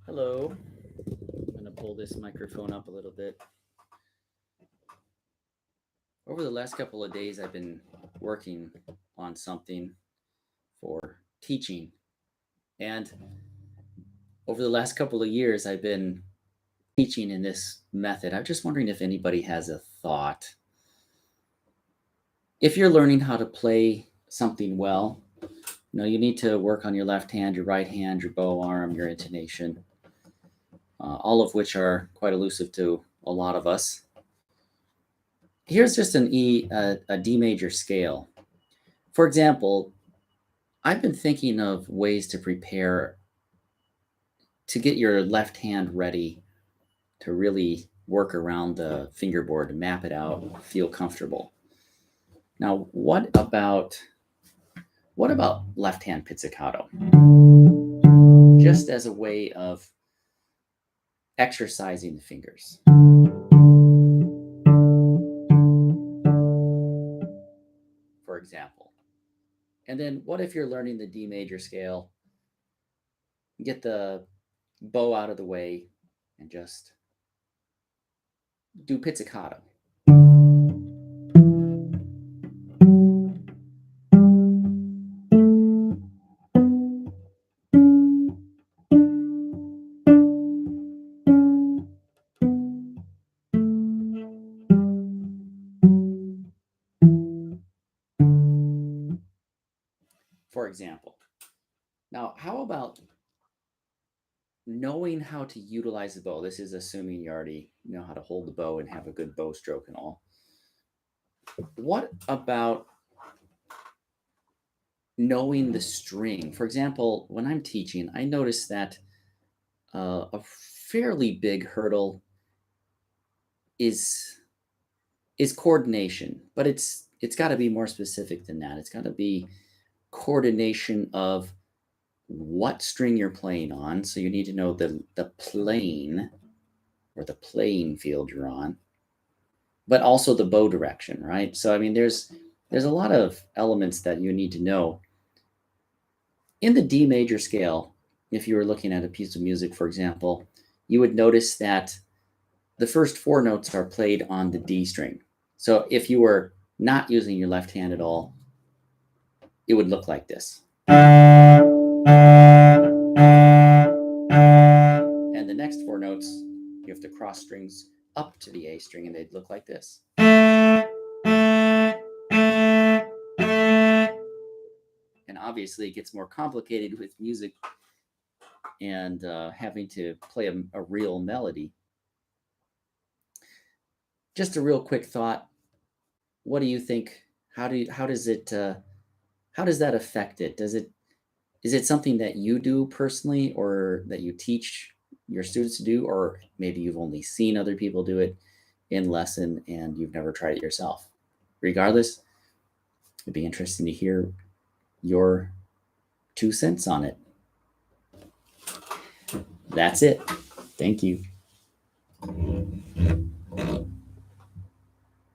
Hello. I'm going to pull this microphone up a little bit. Over the last couple of days, I've been working on something for teaching. And over the last couple of years, I've been teaching in this method. I'm just wondering if anybody has a thought. If you're learning how to play something well, you need to work on your left hand, your right hand, your bow arm, your intonation, all of which are quite elusive to a lot of us. Here's just a D major scale. For example, I've been thinking of ways to prepare to get your left hand ready to really work around the fingerboard, to map it out, feel comfortable. Now, what about left hand pizzicato? Just as a way of exercising the fingers. For example. And then what if you're learning the D major scale? Get the bow out of the way and just do pizzicato. For example. Now, how about knowing how to utilize the bow? This is assuming you already know how to hold the bow and have a good bow stroke and all. What about knowing the string? For example, when I'm teaching, I notice that a fairly big hurdle is coordination, but it's got to be more specific than that. It's got to be coordination of what string you're playing on. So you need to know the plane or the playing field you're on, but also the bow direction, right? So, I mean, there's a lot of elements that you need to know. In the D major scale, if you were looking at a piece of music, for example, you would notice that the first four notes are played on the D string. So if you were not using your left hand at all, it would look like this. And the next four notes, you have to cross strings up to the A string, and they'd look like this. And obviously, it gets more complicated with music and having to play a real melody. Just a real quick thought. What do you think? How does that affect it? Is it something that you do personally, or that you teach your students to do, or maybe you've only seen other people do it in lesson and you've never tried it yourself? Regardless, it'd be interesting to hear your 2 cents on it. That's it. Thank you.